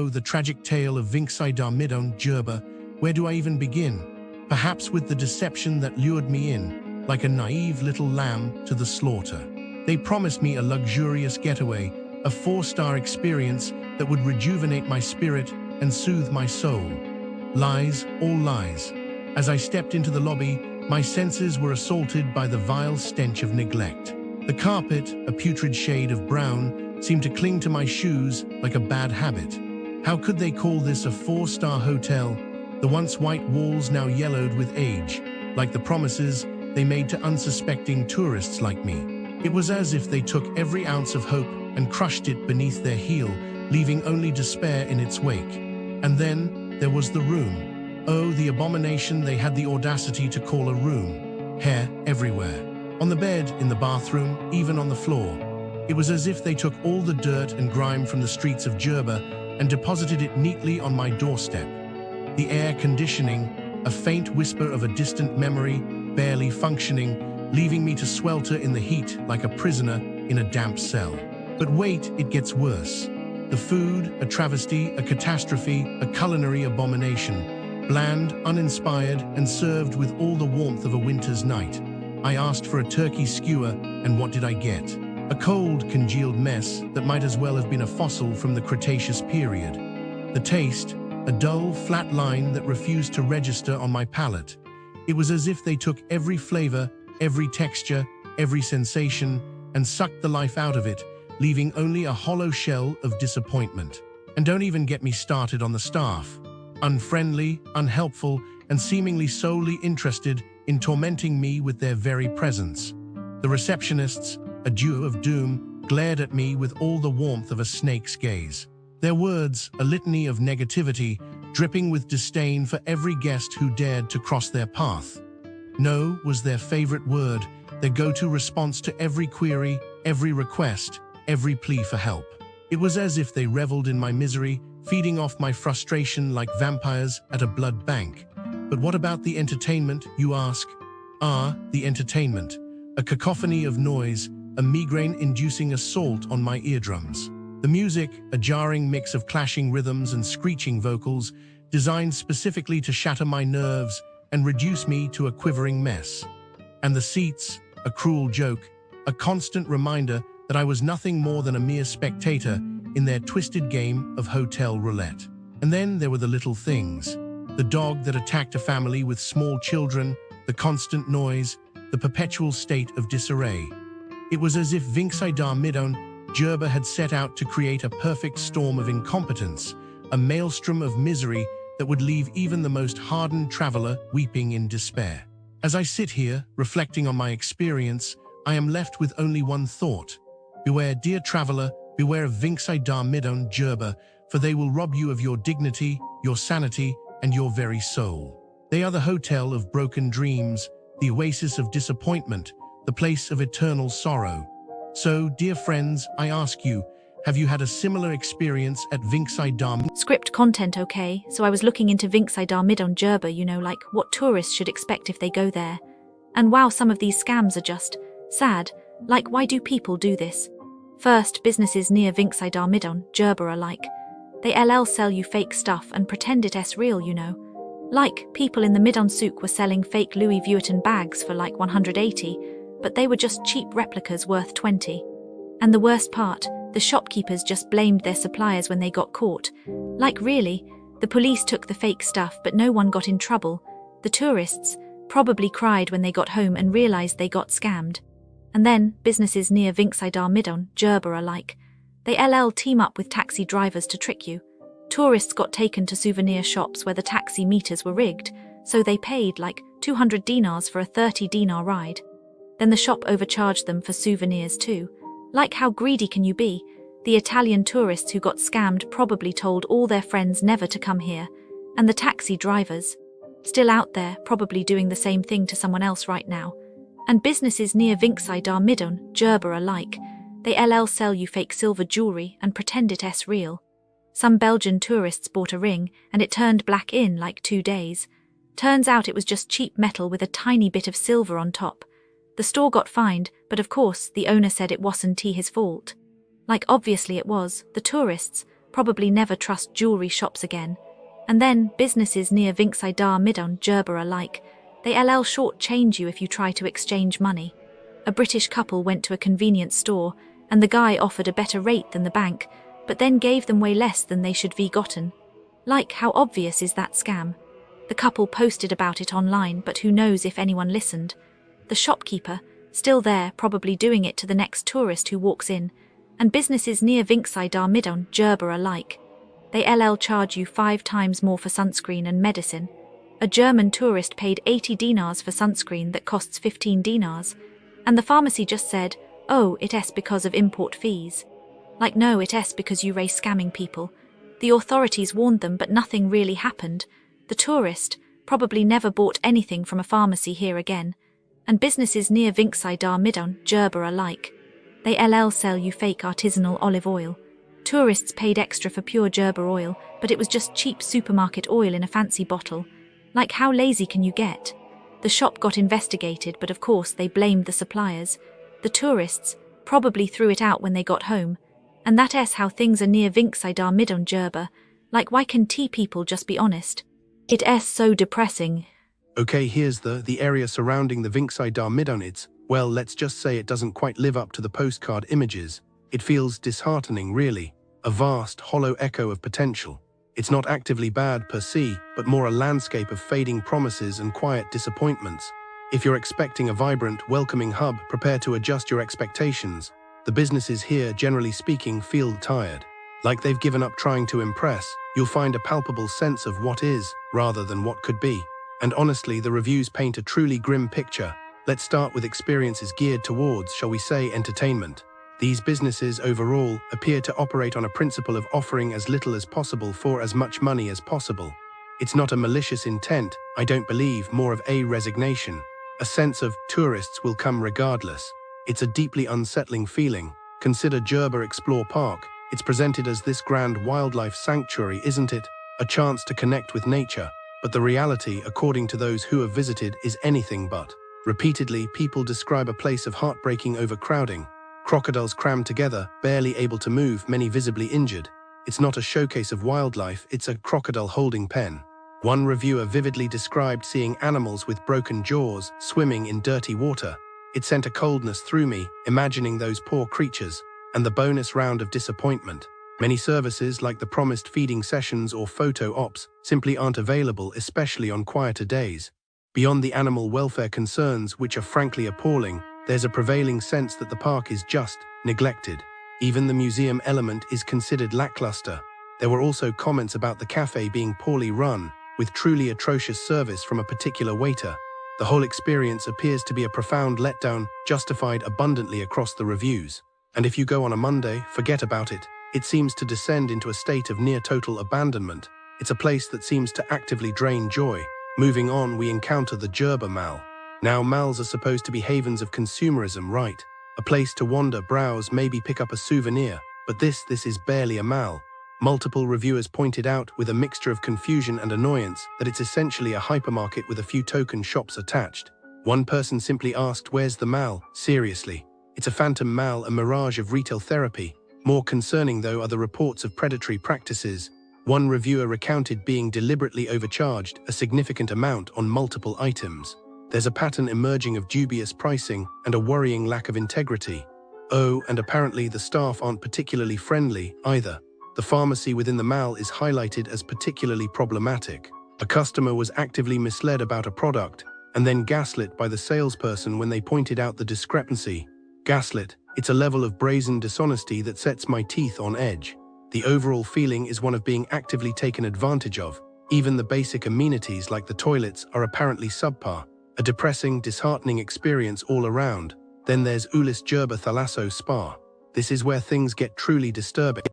The tragic tale of Vincci Dar Midoun Djerba. Where do I even begin? Perhaps with the deception that lured me in, like a naive little lamb to the slaughter. They promised me a luxurious getaway, a 4-star experience that would rejuvenate my spirit and soothe my soul. Lies, all lies. As I stepped into the lobby, my senses were assaulted by the vile stench of neglect. The carpet, a putrid shade of brown, seemed to cling to my shoes like a bad habit. How could they call this a 4-star hotel? The once white walls now yellowed with age, like the promises they made to unsuspecting tourists like me. It was as if they took every ounce of hope and crushed it beneath their heel, leaving only despair in its wake. And then there was the room. Oh, the abomination they had the audacity to call a room. Hair everywhere. On the bed, in the bathroom, even on the floor. It was as if they took all the dirt and grime from the streets of Djerba and deposited it neatly on my doorstep. The air conditioning, a faint whisper of a distant memory, barely functioning, leaving me to swelter in the heat like a prisoner in a damp cell. But wait, it gets worse. The food, a travesty, a catastrophe, a culinary abomination. Bland, uninspired, and served with all the warmth of a winter's night. I asked for a turkey skewer, and what did I get? A cold, congealed mess that might as well have been a fossil from the Cretaceous period. The taste, a dull, flat line that refused to register on my palate. It was as if they took every flavor, every texture, every sensation, and sucked the life out of it, leaving only a hollow shell of disappointment. And don't even get me started on the staff. Unfriendly, unhelpful, and seemingly solely interested in tormenting me with their very presence. The receptionists, a duo of doom, glared at me with all the warmth of a snake's gaze. Their words, a litany of negativity, dripping with disdain for every guest who dared to cross their path. No was their favorite word, their go-to response to every query, every request, every plea for help. It was as if they reveled in my misery, feeding off my frustration like vampires at a blood bank. But what about the entertainment, you ask? The entertainment. A cacophony of noise, a migraine-inducing assault on my eardrums. The music, a jarring mix of clashing rhythms and screeching vocals, designed specifically to shatter my nerves and reduce me to a quivering mess. And the seats, a cruel joke, a constant reminder that I was nothing more than a mere spectator in their twisted game of hotel roulette. And then there were the little things. The dog that attacked a family with small children, the constant noise, the perpetual state of disarray. It was as if Vincci Dar Midoun Djerba had set out to create a perfect storm of incompetence, a maelstrom of misery that would leave even the most hardened traveler weeping in despair. As I sit here, reflecting on my experience, I am left with only one thought. Beware, dear traveler, beware of Vincci Dar Midoun Djerba, for they will rob you of your dignity, your sanity, and your very soul. They are the hotel of broken dreams, the oasis of disappointment, the place of eternal sorrow. So, dear friends, I ask you, have you had a similar experience at Vincci Dar Midoun? Script content, okay? So I was looking into Vincci Dar Midoun Djerba, you know, like what tourists should expect if they go there. And wow, some of these scams are just sad. Like, why do people do this? First, businesses near Vincci Dar Midoun Djerba are like, they sell you fake stuff and pretend it's real, you know. Like, people in the Midoun Souk were selling fake Louis Vuitton bags for like 180, but they were just cheap replicas worth 20. And the worst part, the shopkeepers just blamed their suppliers when they got caught. Like really, the police took the fake stuff but no one got in trouble. The tourists probably cried when they got home and realized they got scammed. And then, businesses near Vincci Dar Midoun Djerba are like, they team up with taxi drivers to trick you. Tourists got taken to souvenir shops where the taxi meters were rigged, so they paid like 200 dinars for a 30-dinar ride. Then the shop overcharged them for souvenirs too. Like, how greedy can you be? The Italian tourists who got scammed probably told all their friends never to come here. And the taxi drivers, still out there, probably doing the same thing to someone else right now. And businesses near Vincci Dar Midoun Djerba are like, they sell you fake silver jewelry and pretend it's real. Some Belgian tourists bought a ring and it turned black in like 2 days. Turns out it was just cheap metal with a tiny bit of silver on top. The store got fined, but of course, the owner said it wasn't his fault. Like obviously it was, the tourists probably never trust jewelry shops again. And then, businesses near Vincci Dar Midoun Djerba are like, they short-change you if you try to exchange money. A British couple went to a convenience store, and the guy offered a better rate than the bank, but then gave them way less than they should be gotten. Like, how obvious is that scam? The couple posted about it online, but who knows if anyone listened. The shopkeeper, still there, probably doing it to the next tourist who walks in, and businesses near Vincci Dar Midoun Djerba are like, they charge you 5 times more for sunscreen and medicine. A German tourist paid 80 dinars for sunscreen that costs 15 dinars, and the pharmacy just said, oh, it's because of import fees. Like no, it's because you race scamming people. The authorities warned them, but nothing really happened. The tourist probably never bought anything from a pharmacy here again, and businesses near Vincci Dar Midoun Djerba are like, they sell you fake artisanal olive oil. Tourists paid extra for pure Djerba oil, but it was just cheap supermarket oil in a fancy bottle. Like how lazy can you get? The shop got investigated, but of course they blamed the suppliers. The tourists probably threw it out when they got home. And that's how things are near Vincci Dar Midoun Djerba. Like why can't people just be honest? It's so depressing. Okay, here's the area surrounding the Vincci Dar Midoun. Well, let's just say it doesn't quite live up to the postcard images. It feels disheartening, really. A vast, hollow echo of potential. It's not actively bad per se, but more a landscape of fading promises and quiet disappointments. If you're expecting a vibrant, welcoming hub, prepare to adjust your expectations. The businesses here, generally speaking, feel tired. Like they've given up trying to impress. You'll find a palpable sense of what is, rather than what could be. And honestly, the reviews paint a truly grim picture. Let's start with experiences geared towards, shall we say, entertainment. These businesses overall appear to operate on a principle of offering as little as possible for as much money as possible. It's not a malicious intent, I don't believe, more of a resignation. A sense of tourists will come regardless. It's a deeply unsettling feeling. Consider Djerba Explore Park. It's presented as this grand wildlife sanctuary, isn't it? A chance to connect with nature. But the reality, according to those who have visited, is anything but. Repeatedly, people describe a place of heartbreaking overcrowding. Crocodiles crammed together, barely able to move, many visibly injured. It's not a showcase of wildlife, it's a crocodile holding pen. One reviewer vividly described seeing animals with broken jaws swimming in dirty water. It sent a coldness through me, imagining those poor creatures. And the bonus round of disappointment. Many services, like the promised feeding sessions or photo ops, simply aren't available, especially on quieter days. Beyond the animal welfare concerns, which are frankly appalling, there's a prevailing sense that the park is just neglected. Even the museum element is considered lackluster. There were also comments about the cafe being poorly run, with truly atrocious service from a particular waiter. The whole experience appears to be a profound letdown, justified abundantly across the reviews. And if you go on a Monday, forget about it. It seems to descend into a state of near-total abandonment. It's a place that seems to actively drain joy. Moving on, we encounter the Djerba Mall. Now, malls are supposed to be havens of consumerism, right? A place to wander, browse, maybe pick up a souvenir. But this is barely a mall. Multiple reviewers pointed out, with a mixture of confusion and annoyance, that it's essentially a hypermarket with a few token shops attached. One person simply asked, where's the mall? Seriously. It's a phantom mall, a mirage of retail therapy. More concerning, though, are the reports of predatory practices. One reviewer recounted being deliberately overcharged a significant amount on multiple items. There's a pattern emerging of dubious pricing and a worrying lack of integrity. Oh, and apparently the staff aren't particularly friendly either. The pharmacy within the mall is highlighted as particularly problematic. A customer was actively misled about a product and then gaslit by the salesperson when they pointed out the discrepancy. Gaslit, it's a level of brazen dishonesty that sets my teeth on edge. The overall feeling is one of being actively taken advantage of. Even the basic amenities like the toilets are apparently subpar. A depressing, disheartening experience all around. Then there's Ulysse Thalasso Spa. This is where things get truly disturbing.